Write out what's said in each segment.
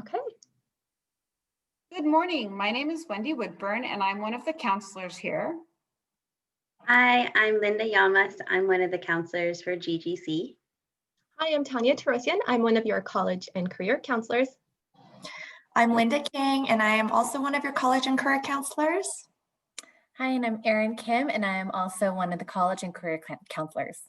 Okay. Good morning. My name is Wendy Woodburn, and I'm one of the counselors here. Hi, I'm Linda Yamas. I'm one of the counselors for GGC. Hi, I'm Tanya Tarosian. I'm one of your college and career counselors. I'm Linda King, and I am also one of your college and career counselors. Hi, and I'm Erin Kim, and I am also one of the college and career counselors.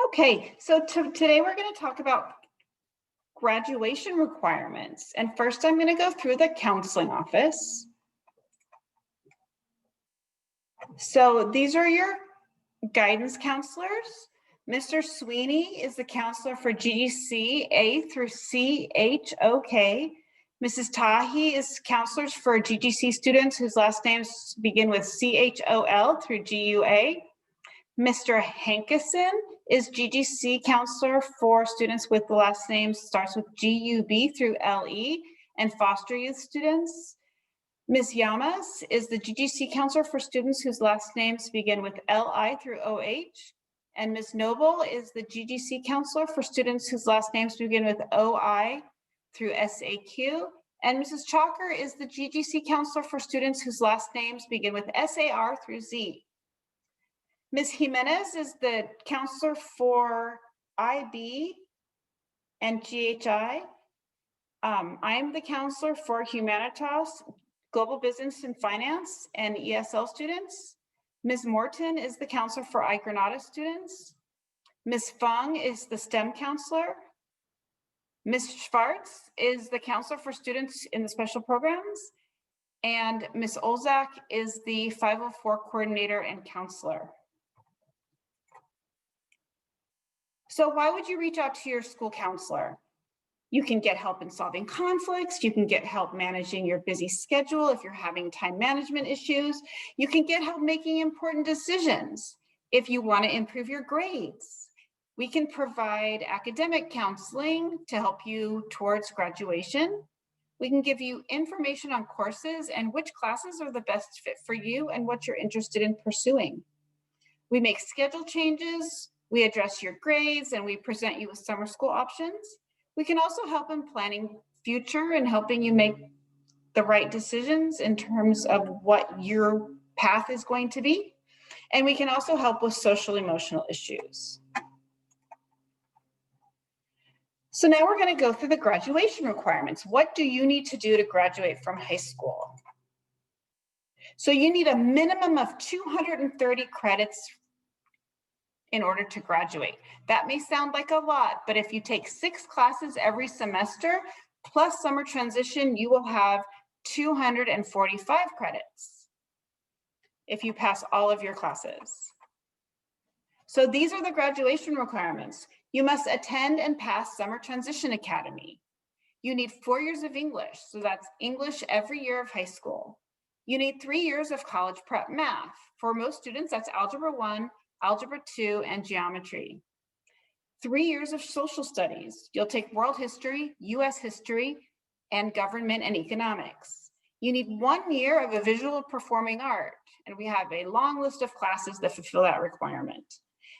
Okay, so today we're going to talk about graduation requirements. And first I'm going to go through the counseling office. So these are your guidance counselors. Mr. Sweeney is the counselor for GHC A through CHOK. Mrs. Tahi is counselors for GGC students whose last names begin with CHOL through GUA. Mr. Hankeson is GGC counselor for students with the last name starts with GUB through LE and foster youth students. Ms. Yamas is the GGC counselor for students whose last names begin with LI through OH. And Ms. Noble is the GGC counselor for students whose last names begin with OI through SAQ. And Mrs. Chalker is the GGC counselor for students whose last names begin with SAR through Z. Ms. Jimenez is the counselor for IB and GHI. I am the counselor for Humanitas, Global Business and Finance, and ESL students. Ms. Morton is the counselor for iGranada students. Ms. Fung is the STEM counselor. Ms. Schwartz is the counselor for students in the special programs. And Ms. Olzak is the 504 coordinator and counselor. So why would you reach out to your school counselor? You can get help in solving conflicts. You can get help managing your busy schedule if you're having time management issues. You can get help making important decisions if you want to improve your grades. We can provide academic counseling to help you towards graduation. We can give you information on courses and which classes are the best fit for you and what you're interested in pursuing. We make schedule changes. We address your grades and we present you with summer school options. We can also help in planning future and helping you make the right decisions in terms of what your path is going to be. And we can also help with social emotional issues. So now we're going to go through the graduation requirements. What do you need to do to graduate from high school? So you need a minimum of 230 credits in order to graduate. That may sound like a lot, but if you take 6 classes every semester, plus summer transition, you will have 245 credits if you pass all of your classes. So these are the graduation requirements. You must attend and pass Summer Transition Academy. You need 4 years of English, so that's English every year of high school. You need 3 years of college prep math. For most students, that's Algebra 1, Algebra 2, and Geometry. 3 years of social studies. You'll take world history, US history, and government and economics. You need 1 year of a visual performing art, and we have a long list of classes that fulfill that requirement.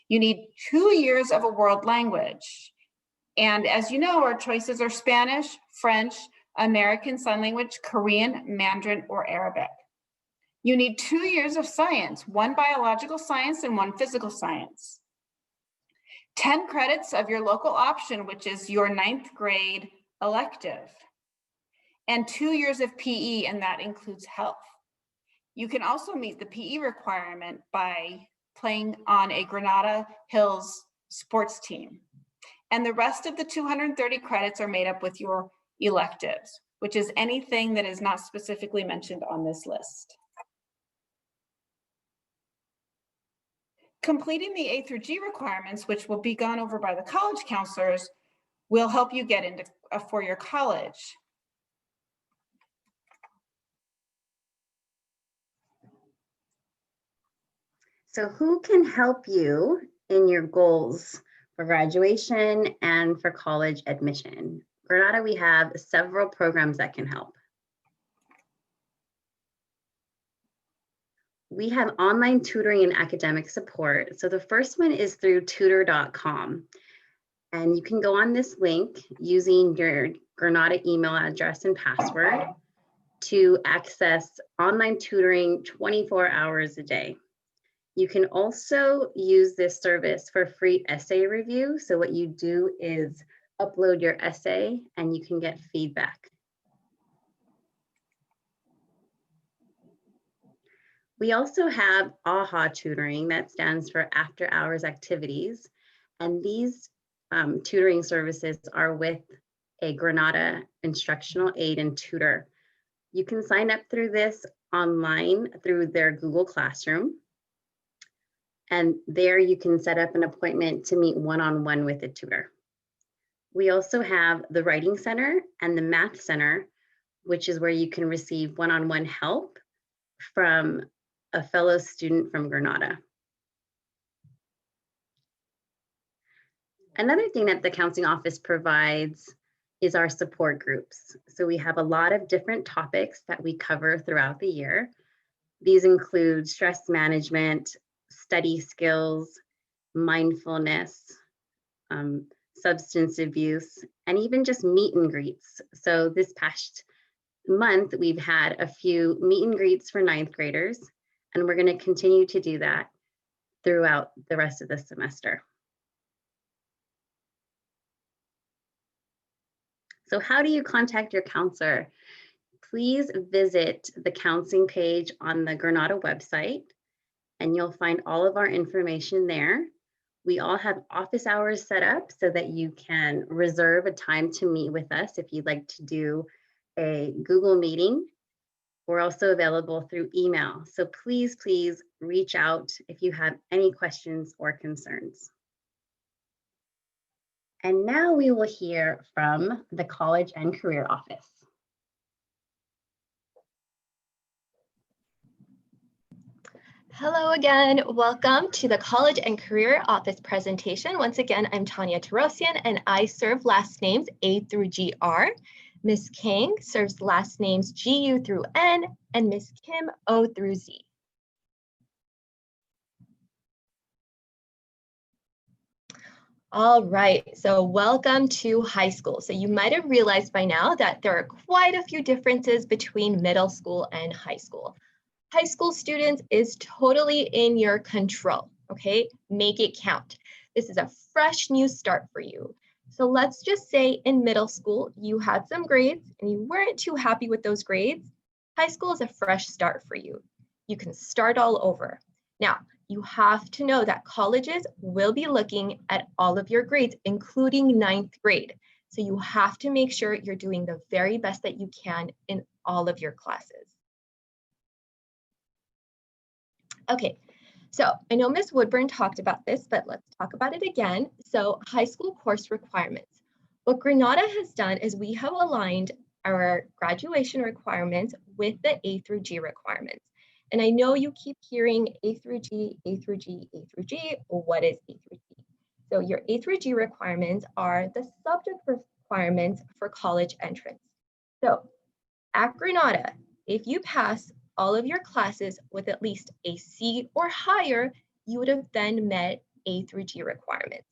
You need 2 years of a world language. And as you know, our choices are Spanish, French, American Sign Language, Korean, Mandarin, or Arabic. You need 2 years of science, 1 biological science and 1 physical science. 10 credits of your local option, which is your 9th grade elective. And 2 years of PE, and that includes health. You can also meet the PE requirement by playing on a Granada Hills sports team. And the rest of the 230 credits are made up with your electives, which is anything that is not specifically mentioned on this list. Completing the A through G requirements, which will be gone over by the college counselors, will help you get into a four-year college. So who can help you in your goals for graduation, and for college admission. Granada, we have several programs that can help. We have online tutoring and academic support. So the first one is through tutor.com. And you can go on this link using your Granada email address and password to access online tutoring 24 hours a day. You can also use this service for free essay review. So what you do is upload your essay and you can get feedback. We also have AHA tutoring, that stands for after hours activities. And these tutoring services are with a Granada instructional aid and tutor. You can sign up through this online through their Google Classroom. And there you can set up an appointment to meet one-on-one with a tutor. We also have the Writing Center and the Math Center, which is where you can receive one-on-one help from a fellow student from Granada. Another thing that the counseling office provides is our support groups. So we have a lot of different topics that we cover throughout the year. These include stress management, study skills, mindfulness, substance abuse, and even just meet and greets. So this past month, we've had a few meet and greets for 9th graders, and we're going to continue to do that throughout the rest of the semester. So how do you contact your counselor? Please visit the counseling page on the Granada website, and you'll find all of our information there. We all have office hours set up so that you can reserve a time to meet with us if you'd like to do a Google meeting. We're also available through email. So please, please reach out if you have any questions or concerns. And now we will hear from the College and Career Office. Hello again. Welcome to the College and Career Office presentation. Once again, I'm Tanya Tarosian, and I serve last names A through GR. Ms. Kang serves last names GU through N, and Ms. Kim O through Z. All right, so welcome to high school. So you might have realized by now that there are quite a few differences between middle school and high school. High school students is totally in your control, okay? Make it count. This is a fresh new start for you. So let's just say in middle school, you had some grades and you weren't too happy with those grades. High school is a fresh start for you. You can start all over. Now, you have to know that colleges will be looking at all of your grades, including 9th grade. So you have to make sure you're doing the very best that you can in all of your classes. Okay, so I know Ms. Woodburn talked about this, but let's talk about it again. So high school course requirements. What Granada has done is we have aligned our graduation requirements with the A through G requirements. And I know you keep hearing A through G, A through G, A through G. Well, what is A through G? So your A through G requirements are the subject requirements for college entrance. So at Granada, if you pass all of your classes with at least a C or higher, you would have then met A through G requirements.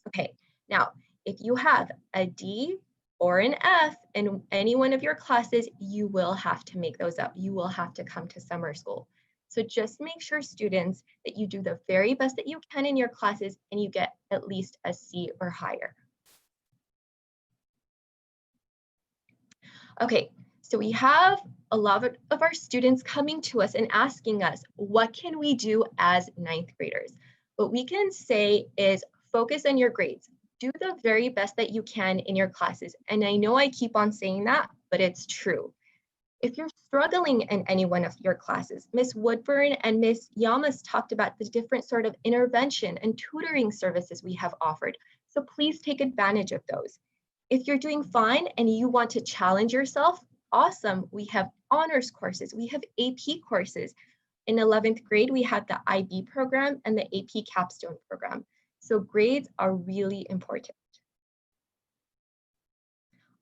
Okay, now, if you have a D or an F in any one of your classes, you will have to make those up. You will have to come to summer school. So just make sure, students, that you do the very best that you can in your classes and you get at least a C or higher. Okay, so we have a lot of our students coming to us and asking us, what can we do as 9th graders? What we can say is focus on your grades. Do the very best that you can in your classes. And I know I keep on saying that, but it's true. If you're struggling in any one of your classes, Ms. Woodburn and Ms. Yamas talked about the different sort of intervention and tutoring services we have offered. So please take advantage of those. If you're doing fine and you want to challenge yourself, awesome. We have honors courses, we have AP courses. In 11th grade, we have the IB program and the AP capstone program. So grades are really important.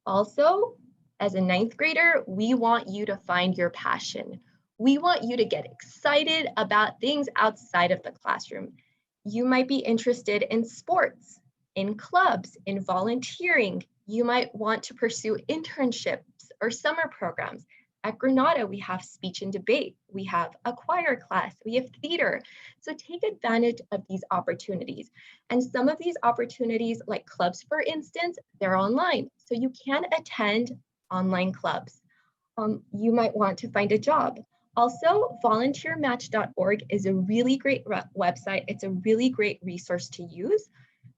Also, as a ninth grader, we want you to find your passion. We want you to get excited about things outside of the classroom. You might be interested in sports, in clubs, in volunteering. You might want to pursue internships or summer programs. At Granada, we have speech and debate. We have a choir class. We have theater. So take advantage of these opportunities. And some of these opportunities, like clubs, for instance, they're online. So you can attend online clubs. You might want to find a job. Also, volunteermatch.org is a really great website. It's a really great resource to use.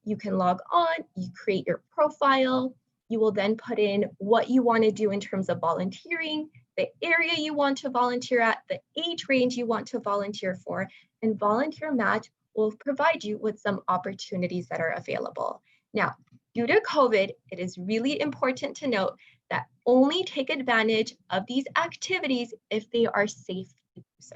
You can log on, you create your profile. You will then put in what you want to do in terms of volunteering, the area you want to volunteer at, the age range you want to volunteer for, and Volunteer Match will provide you with some opportunities that are available. Now, due to COVID, it is really important to note that only take advantage of these activities if they are safe to do so.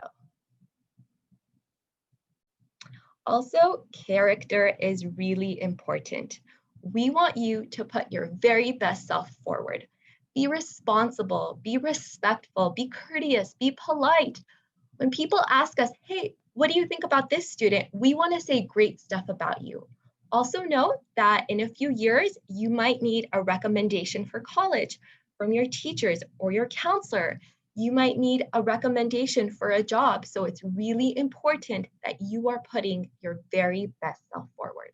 Also, character is really important. We want you to put your very best self forward. Be responsible, be respectful, be courteous, be polite. When people ask us, hey, what do you think about this student? We want to say great stuff about you. Also note that in a few years, you might need a recommendation for college from your teachers or your counselor. You might need a recommendation for a job. So it's really important that you are putting your very best self forward.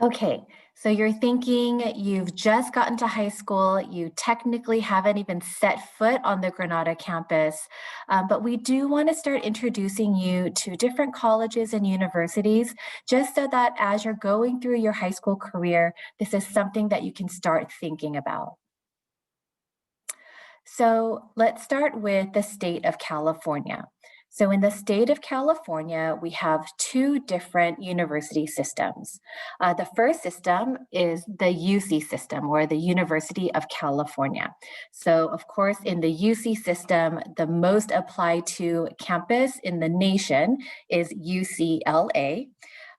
Okay, so you're thinking you've just gotten to high school, you technically haven't even set foot on the Granada campus, but we do want to start introducing you to different colleges and universities, just so that as you're going through your high school career, this is something that you can start thinking about. So let's start with the state of California. So in the state of California, we have two different university systems. The first system is the UC system, or the University of California. So of course, in the UC system, the most applied to campus in the nation is UCLA.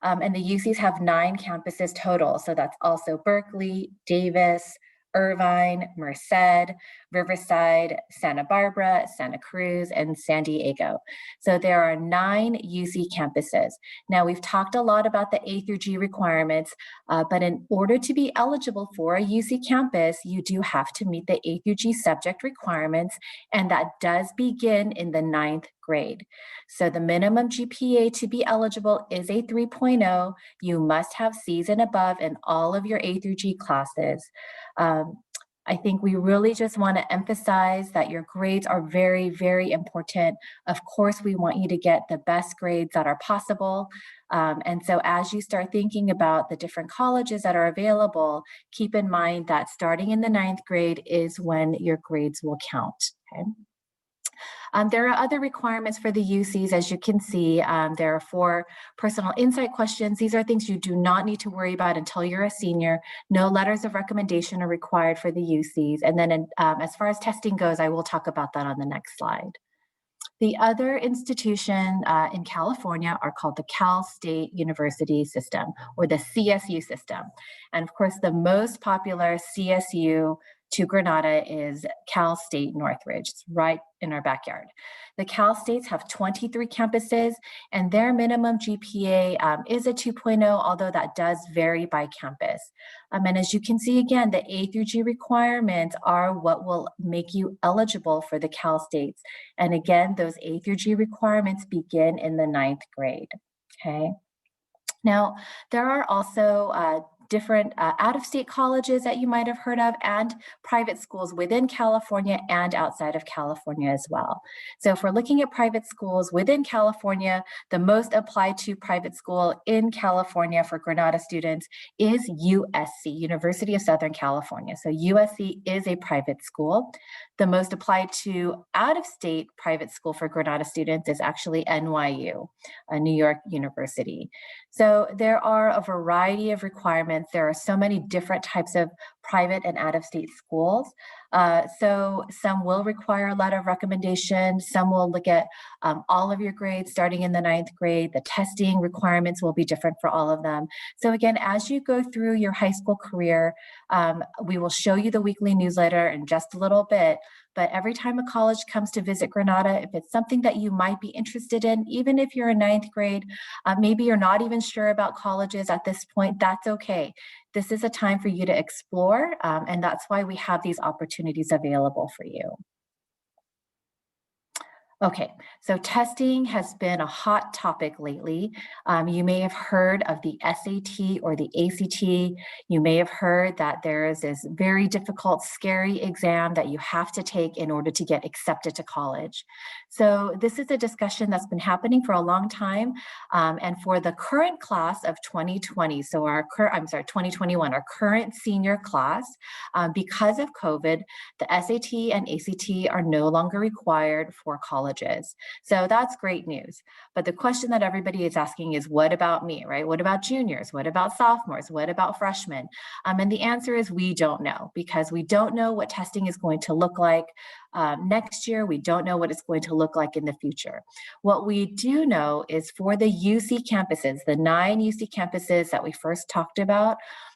And the UCs have 9 campuses total. So that's also Berkeley, Davis, Irvine, Merced, Riverside, Santa Barbara, Santa Cruz, and San Diego. So there are 9 UC campuses. Now, we've talked a lot about the A through G requirements, but in order to be eligible for a UC campus, you do have to meet the A through G subject requirements, and that does begin in the 9th grade. So the minimum GPA to be eligible is a 3.0. You must have C's and above in all of your A through G classes. I think we really just want to emphasize that your grades are very, very important. Of course, we want you to get the best grades that are possible. And so as you start thinking about the different colleges that are available, keep in mind that starting in the 9th grade is when your grades will count. Okay? There are other requirements for the UCs, as you can see. There are 4 personal insight questions. These are things you do not need to worry about until you're a senior. No letters of recommendation are required for the UCs. And then as far as testing goes, I will talk about that on the next slide. The other institution in California are called the Cal State University System, or the CSU system. And of course, the most popular CSU to Granada is Cal State Northridge. It's right in our backyard. The Cal States have 23 campuses, and their minimum GPA is a 2.0, although that does vary by campus. And as you can see, again, the A through G requirements are what will make you eligible for the Cal States. And again, those A through G requirements begin in the 9th grade, okay? Now, there are also different out-of-state colleges that you might have heard of, and private schools within California and outside of California as well. So if we're looking at private schools within California, the most applied to private school in California for Granada students is USC, University of Southern California. So USC is a private school. The most applied to out-of-state private school for Granada students is actually NYU, New York University. So there are a variety of requirements. There are so many different types of private and out-of-state schools. So some will require a letter of recommendation. Some will look at all of your grades starting in the 9th grade. The testing requirements will be different for all of them. So again, as you go through your high school career, we will show you the weekly newsletter in just a little bit. But every time a college comes to visit Granada, if it's something that you might be interested in, even if you're in 9th grade, maybe you're not even sure about colleges at this point, that's okay. This is a time for you to explore, and that's why we have these opportunities available for you. Okay, so testing has been a hot topic lately. You may have heard of the SAT or the ACT. You may have heard that there is this very difficult, scary exam that you have to take in order to get accepted to college. So this is a discussion that's been happening for a long time. And for the current class of 2020, so 2021, our current senior class, because of COVID, the SAT and ACT are no longer required for colleges. So that's great news. But the question that everybody is asking is, what about me, right? What about juniors? What about sophomores? What about freshmen? And the answer is we don't know, because we don't know what testing is going to look like next year. We don't know what it's going to look like in the future. What we do know is for the UC campuses, the 9 UC campuses that we first talked about,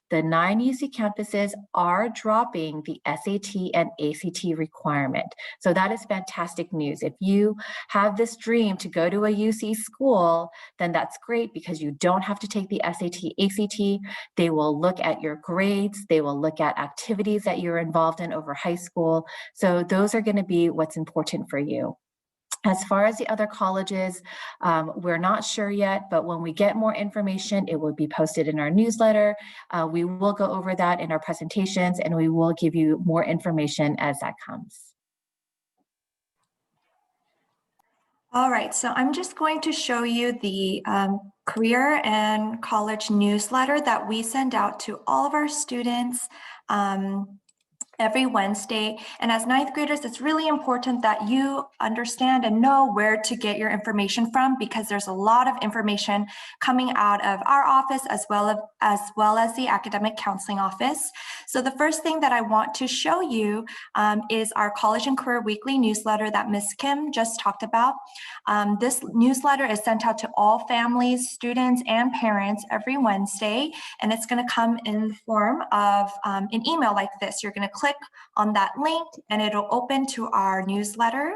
the 9 UC campuses are dropping the SAT and ACT requirement. So that is fantastic news. If you have this dream to go to a UC school, then that's great, because you don't have to take the SAT, ACT. They will look at your grades. They will look at activities that you're involved in over high school. So those are going to be what's important for you. As far as the other colleges, we're not sure yet, but when we get more information, it will be posted in our newsletter. We will go over that in our presentations, and we will give you more information as that comes. All right, so I'm just going to show you the career and college newsletter that we send out to all of our students every Wednesday. And as 9th graders, it's really important that you understand and know where to get your information from, because there's a lot of information coming out of our office as well as the academic counseling office. So the first thing that I want to show you is our College and Career Weekly newsletter that Ms. Kim just talked about. This newsletter is sent out to all families, students, and parents every Wednesday, and it's going to come in the form of an email like this. You're going to click on that link and it'll open to our newsletter,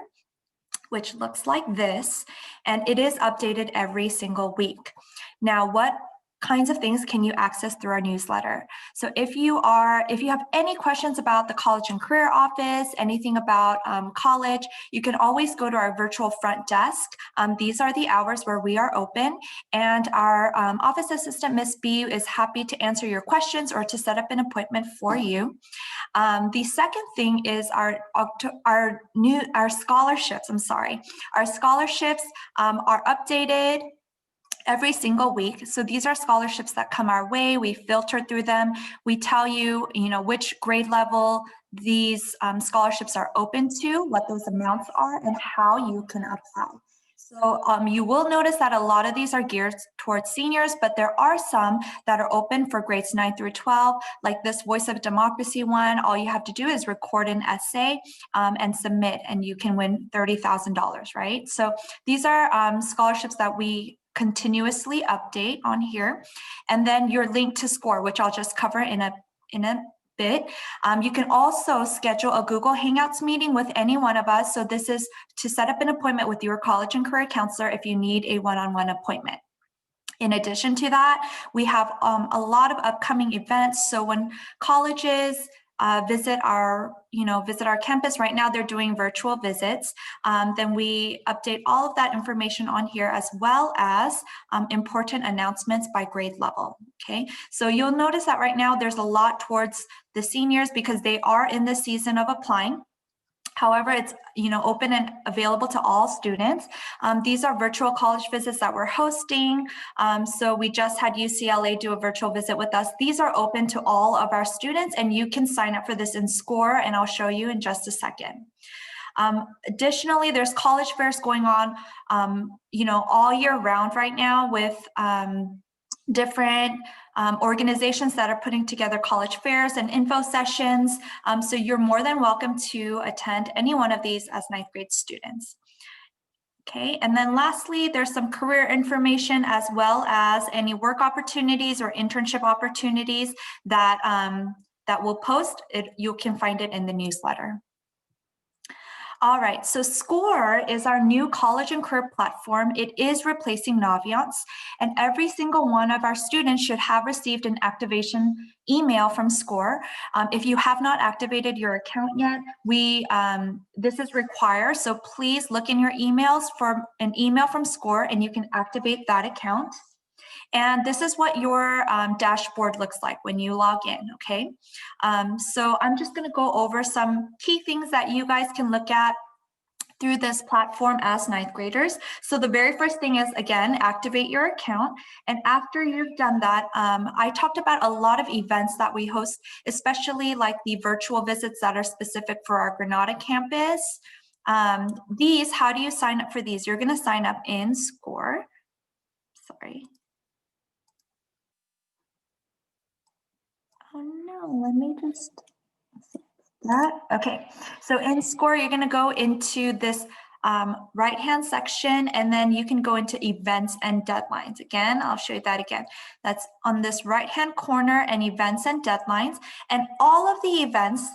which looks like this, and it is updated every single week. Now, what kinds of things can you access through our newsletter? So if you have any questions about the College and Career Office, anything about college, you can always go to our virtual front desk. These are the hours where we are open, and our office assistant, Miss B, is happy to answer your questions or to set up an appointment for you. The second thing is our scholarships. Our scholarships are updated every single week. So these are scholarships that come our way. We filter through them. We tell you, which grade level these scholarships are open to, what those amounts are, and how you can apply. So you will notice that a lot of these are geared towards seniors, but there are some that are open for grades 9 through 12, like this Voice of Democracy one. All you have to do is record an essay and submit, and you can win $30,000, right? So these are scholarships that we continuously update on here. And then your link to score, which I'll just cover in a bit. You can also schedule a Google Hangouts meeting with any one of us. So this is to set up an appointment with your college and career counselor if you need a one-on-one appointment. In addition to that, we have a lot of upcoming events. So when colleges visit our campus, right now they're doing virtual visits, then we update all of that information on here, as well as important announcements by grade level. Okay, so you'll notice that right now there's a lot towards the seniors because they are in the season of applying. However, it's open and available to all students. These are virtual college visits that we're hosting. So we just had UCLA do a virtual visit with us. These are open to all of our students, and you can sign up for this in SCORE, and I'll show you in just a second. Additionally, there's college fairs going on, all year round right now with different organizations that are putting together college fairs and info sessions. So you're more than welcome to attend any one of these as 9th grade students. Okay, and then lastly, there's some career information as well as any work opportunities or internship opportunities that, that we'll post. You can find it in the newsletter. All right, so SCORE is our new college and career platform. It is replacing Naviance, and every single one of our students should have received an activation email from SCORE. If you have not activated your account yet, this is required, so please look in your emails for an email from SCORE and you can activate that account. And this is what your dashboard looks like when you log in, okay? So I'm just gonna go over some key things that you guys can look at through this platform as 9th graders. So the very first thing is, again, activate your account. And after you've done that, I talked about a lot of events that we host, especially like the virtual visits that are specific for our Granada campus. How do you sign up for these? You're gonna sign up in SCORE. Sorry. Oh no, let me just fix that. Okay, so in SCORE, you're gonna go into this right-hand section, and then you can go into events and deadlines. Again, I'll show you that again. That's on this right-hand corner, and events and deadlines. And all of the events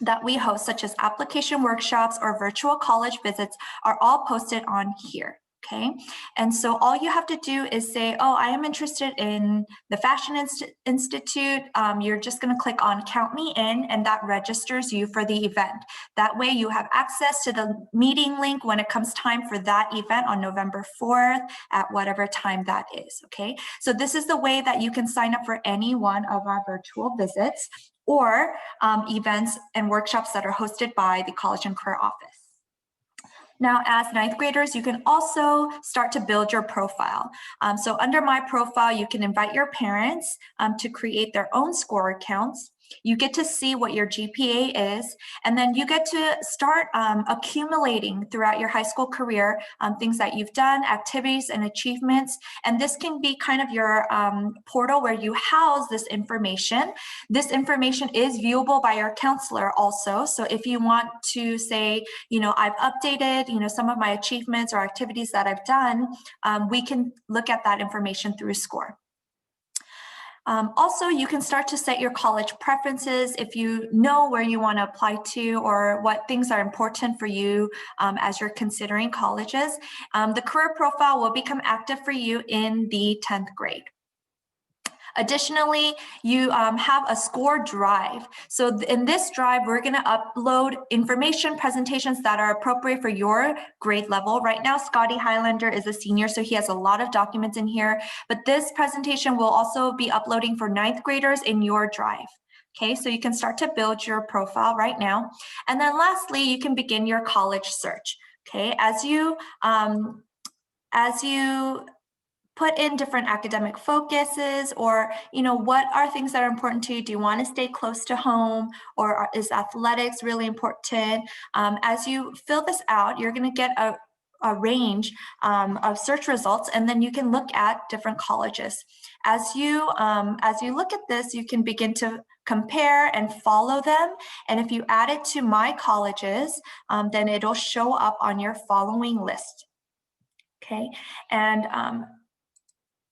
that we host, such as application workshops or virtual college visits, are all posted on here. Okay, and so all you have to do is say, oh, I am interested in the Fashion Institute. You're just going to click on Count Me In, and that registers you for the event. That way you have access to the meeting link when it comes time for that event on November 4th at whatever time that is. Okay, so this is the way that you can sign up for any one of our virtual visits or events and workshops that are hosted by the College and Career Office. Now, as 9th graders, you can also start to build your profile. So under My Profile, you can invite your parents to create their own SCORE accounts. You get to see what your GPA is, and then you get to start accumulating throughout your high school career things that you've done, activities and achievements. And this can be kind of your portal where you house this information. This information is viewable by your counselor also. So if you want to say, you know, I've updated, you know, some of my achievements or activities that I've done, we can look at that information through SCORE. Also, you can start to set your college preferences if you know where you want to apply to or what things are important for you as you're considering colleges. The career profile will become active for you in the 10th grade. Additionally, you have a SCORE drive. So in this drive, we're going to upload information presentations that are appropriate for your grade level. Right now, Scotty Highlander is a senior, so he has a lot of documents in here. But this presentation will also be uploading for 9th graders in your drive. Okay, so you can start to build your profile right now. And then lastly, you can begin your college search. Okay, as you put in different academic focuses, or you know, what are things that are important to you? Do you want to stay close to home, or is athletics really important? As you fill this out, you're going to get a range of search results, and then you can look at different colleges. As you look at this, you can begin to compare and follow them. And if you add it to My Colleges, then it'll show up on your following list. Okay, and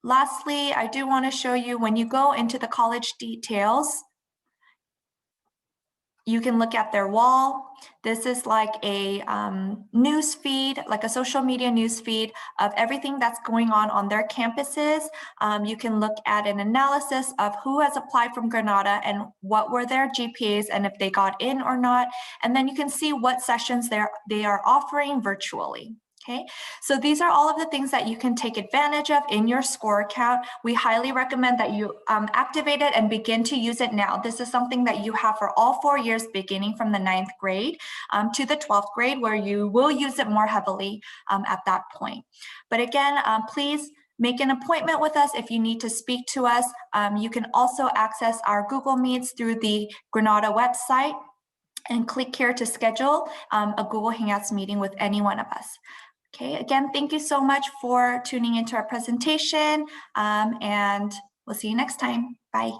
lastly, I do want to show you when you go into the college details, you can look at their wall. This is like a news feed, like a social media news feed of everything that's going on their campuses. You can look at an analysis of who has applied from Granada and what were their GPAs and if they got in or not. And then you can see what sessions they are offering virtually. Okay, so these are all of the things that you can take advantage of in your SCORE account. We highly recommend that you activate it and begin to use it now. This is something that you have for all 4 years, beginning from the 9th grade to the 12th grade, where you will use it more heavily at that point. But again, please make an appointment with us if you need to speak to us. You can also access our Google Meets through the Granada website and click here to schedule a Google Hangouts meeting with any one of us. Okay, again, thank you so much for tuning into our presentation, and we'll see you next time. Bye.